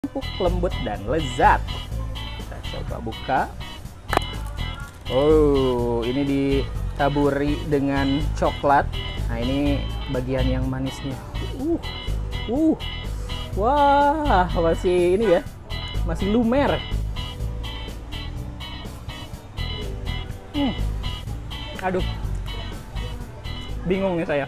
empuk, lembut, dan lezat. Kita coba buka. Oh, ini ditaburi dengan coklat. Nah, ini bagian yang manisnya. Wah, masih ini ya, masih lumer. Aduh, bingung nih saya.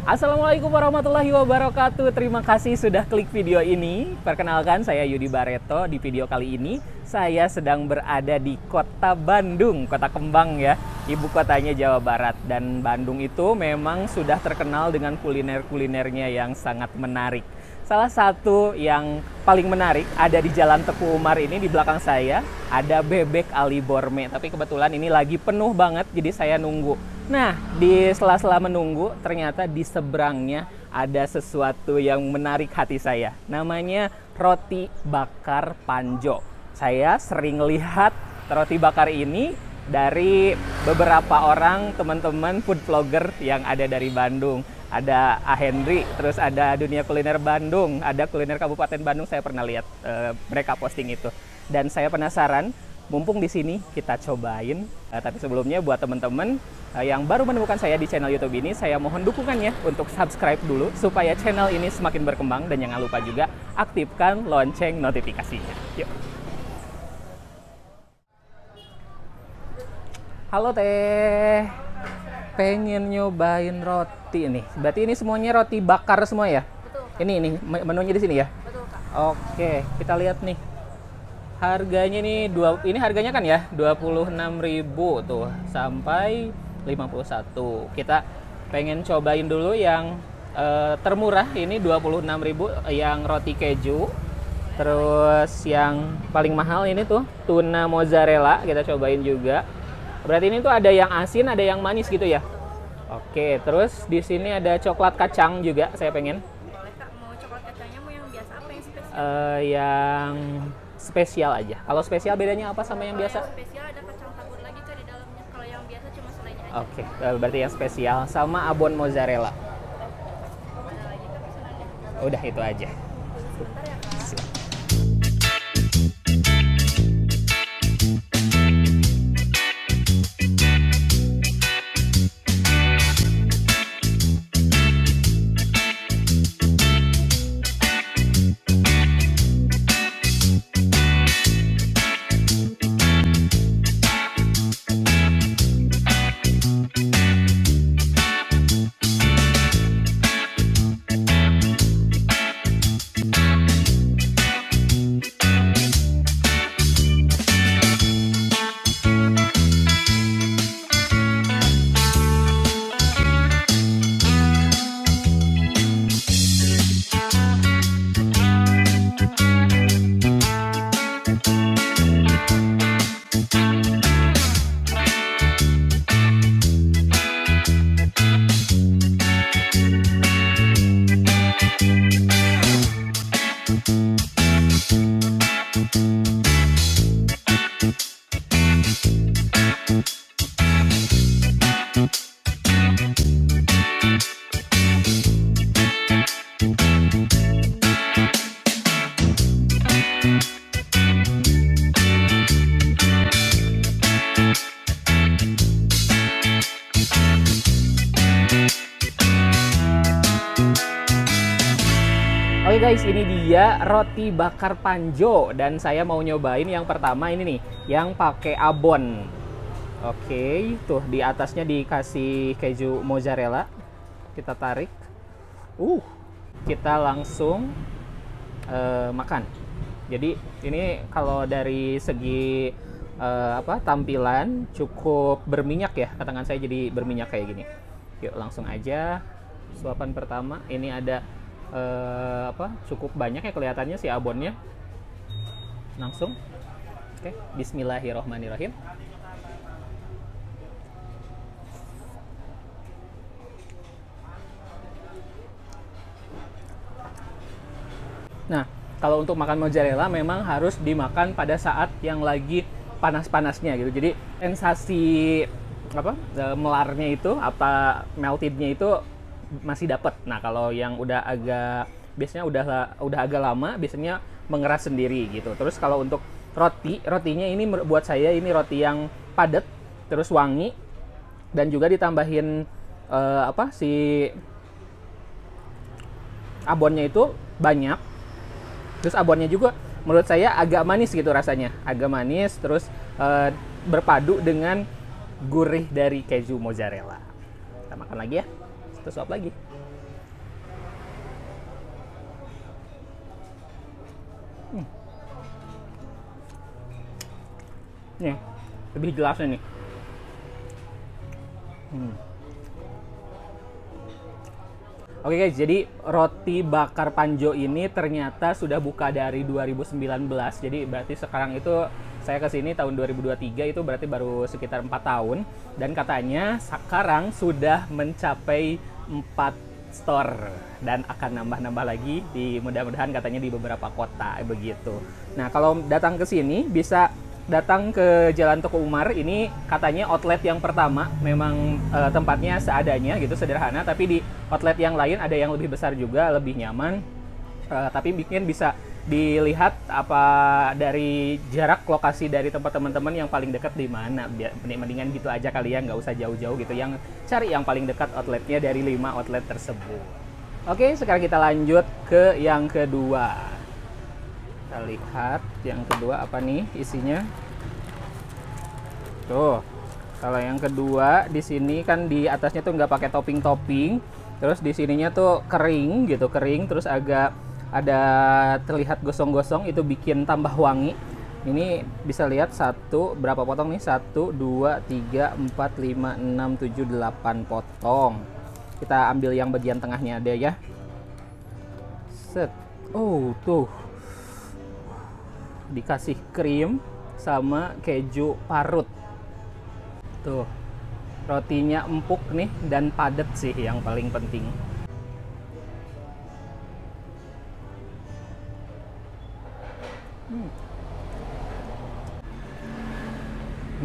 Assalamualaikum warahmatullahi wabarakatuh. Terima kasih sudah klik video ini. Perkenalkan, saya Yudi Bareto. Di video kali ini saya sedang berada di Kota Bandung, Kota Kembang ya, ibu kotanya Jawa Barat. Dan Bandung itu memang sudah terkenal dengan kuliner-kulinernya yang sangat menarik. Salah satu yang paling menarik ada di Jalan Teku Umar ini, di belakang saya ada Bebek Ali Borme. Tapi kebetulan ini lagi penuh banget, jadi saya nunggu. Nah, di sela-sela menunggu, ternyata di seberangnya ada sesuatu yang menarik hati saya. Namanya roti bakar Panjo. Saya sering lihat roti bakar ini dari beberapa orang teman-teman food vlogger yang ada dari Bandung. Ada A. Henry, terus ada Dunia Kuliner Bandung, ada Kuliner Kabupaten Bandung, saya pernah lihat mereka posting itu. Dan saya penasaran, mumpung di sini kita cobain. Tapi sebelumnya buat teman-teman yang baru menemukan saya di channel YouTube ini, saya mohon dukungannya untuk subscribe dulu supaya channel ini semakin berkembang, dan jangan lupa juga aktifkan lonceng notifikasinya. Yuk. Halo Teh, pengen nyobain roti nih. Berarti ini semuanya roti bakar semua ya? Betul, Kak. Ini menunya di sini ya? Betul, Kak. Oke, kita lihat nih. Harganya nih ini harganya kan ya 26.000 tuh sampai 51. Kita pengen cobain dulu yang termurah, ini 26.000 yang roti keju. Terus yang paling mahal ini tuh tuna mozzarella, kita cobain juga. Berarti ini tuh ada yang asin, ada yang manis gitu ya? Oke, terus di sini ada coklat kacang juga, saya pengen. Boleh, Kak. Mau coklat kacangnya mau yang biasa apa yang spesial? Yang spesial aja. Kalau spesial bedanya apa sama yang biasa? Yang spesial ada kacang tabur lagi, Kak, di dalamnya. Kalau yang biasa cuma selainya aja. Oke, berarti yang spesial sama abon mozzarella. Ada lagi, Kak, pesanannya. Udah itu aja. Sebentar ya, Kak. Oke guys, ini dia roti bakar Panjo, dan saya mau nyobain yang pertama ini nih, yang pakai abon. Oke, tuh di atasnya dikasih keju mozzarella. Kita tarik. Kita langsung makan. Jadi ini kalau dari segi tampilan cukup berminyak ya, tangan saya jadi berminyak kayak gini. Yuk langsung aja. Suapan pertama ini ada cukup banyak ya kelihatannya si abonnya. Langsung. Oke, bismillahirrohmanirrohim. Nah, kalau untuk makan mozzarella memang harus dimakan pada saat yang lagi panas-panasnya gitu. Jadi sensasi melarnya itu, meltednya itu masih dapat. Nah, kalau yang udah agak biasanya udah agak lama, biasanya mengeras sendiri gitu. Terus kalau untuk rotinya ini buat saya ini roti yang padat, terus wangi, dan juga ditambahin si abonnya itu banyak. Terus abonnya juga menurut saya agak manis gitu rasanya, agak manis, terus berpadu dengan gurih dari keju mozzarella. Kita makan lagi ya, satu suap lagi. Nih, lebih jelasnya nih. Oke guys, jadi roti bakar Panjo ini ternyata sudah buka dari 2019. Jadi berarti sekarang itu saya kesini tahun 2023, itu berarti baru sekitar 4 tahun. Dan katanya sekarang sudah mencapai 4 store dan akan nambah-nambah lagi di mudah-mudahan katanya di beberapa kota begitu. Nah, kalau datang ke sini bisa datang ke Jalan Teguh Umar. Ini katanya outlet yang pertama, memang tempatnya seadanya gitu, sederhana, tapi di outlet yang lain ada yang lebih besar juga, lebih nyaman. Tapi mungkin bisa dilihat apa dari jarak lokasi dari tempat teman-teman yang paling dekat di mana. Mendingan gitu aja kali ya, nggak usah jauh-jauh gitu. Yang cari yang paling dekat outletnya dari 5 outlet tersebut. Oke, sekarang kita lanjut ke yang kedua. Kita lihat yang kedua apa nih isinya. Tuh, kalau yang kedua di sini kan di atasnya tuh nggak pakai topping-topping. Terus di sininya tuh kering gitu, kering. Terus agak ada terlihat gosong-gosong, itu bikin tambah wangi. Ini bisa lihat berapa potong nih? 1, 2, 3, 4, 5, 6, 7, 8 potong. Kita ambil yang bagian tengahnya ada ya. Set. Oh, tuh. Dikasih krim sama keju parut. Tuh, rotinya empuk nih dan padat sih yang paling penting.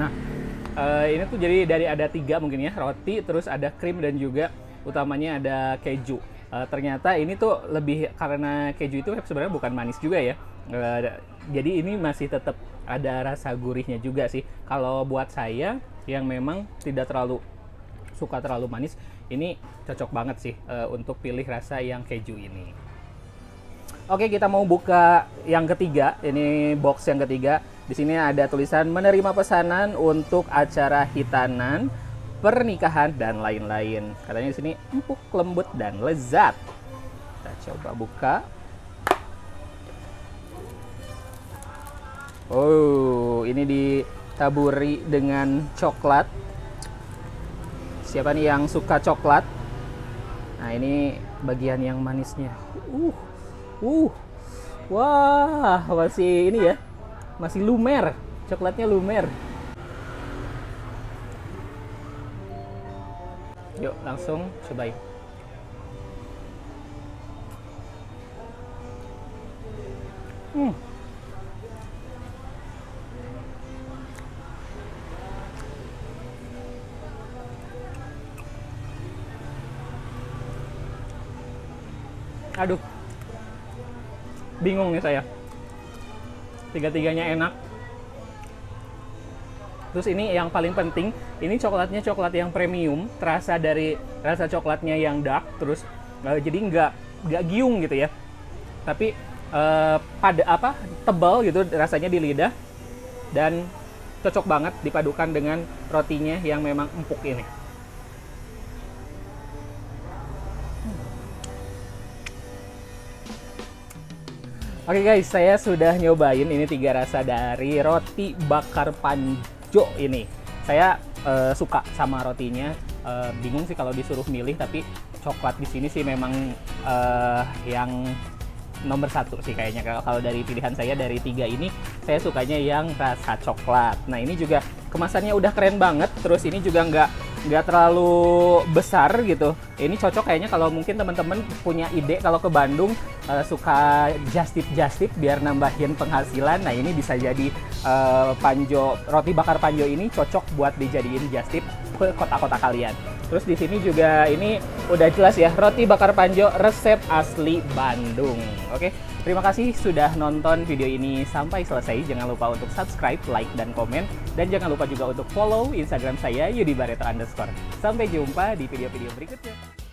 Nah, ini tuh jadi dari ada 3 mungkin ya, roti, terus ada krim, dan juga utamanya ada keju. Ternyata ini tuh lebih, karena keju itu sebenarnya bukan manis juga ya. Jadi ini masih tetap ada rasa gurihnya juga sih. Kalau buat saya yang memang tidak terlalu suka terlalu manis, ini cocok banget sih untuk pilih rasa yang keju ini. Oke, kita mau buka yang ketiga. Ini box yang ketiga. Di sini ada tulisan menerima pesanan untuk acara hitanan, pernikahan, dan lain-lain. Katanya di sini empuk, lembut, dan lezat. Kita coba buka. Oh, ini ditaburi dengan coklat. Siapa nih yang suka coklat? Nah, ini bagian yang manisnya. Wah, masih ini ya. Masih lumer. Coklatnya lumer. Yuk, langsung cobain. Aduh, bingung nih saya. Tiga-tiganya enak. Terus ini yang paling penting, ini coklatnya coklat yang premium, terasa dari rasa coklatnya yang dark, terus jadi nggak giung gitu ya. Tapi tebal gitu rasanya di lidah, dan cocok banget dipadukan dengan rotinya yang memang empuk ini. Oke guys, saya sudah nyobain ini 3 rasa dari roti bakar Panjo ini. Saya suka sama rotinya. Bingung sih kalau disuruh milih, tapi coklat di sini sih memang yang nomor 1 sih kayaknya. Kalau dari pilihan saya dari 3 ini, saya sukanya yang rasa coklat. Nah, ini juga kemasannya udah keren banget. Terus ini juga nggak terlalu besar gitu. Ini cocok kayaknya kalau mungkin teman-teman punya ide kalau ke Bandung suka just tip biar nambahin penghasilan. Nah, ini bisa jadi roti bakar Panjo ini cocok buat dijadiin just tip ke kota-kota kalian. Terus di sini juga ini udah jelas ya, roti bakar Panjo resep asli Bandung. Oke. Terima kasih sudah nonton video ini sampai selesai. Jangan lupa untuk subscribe, like, dan komen. Dan jangan lupa juga untuk follow Instagram saya, @yudibareto_. Sampai jumpa di video-video berikutnya.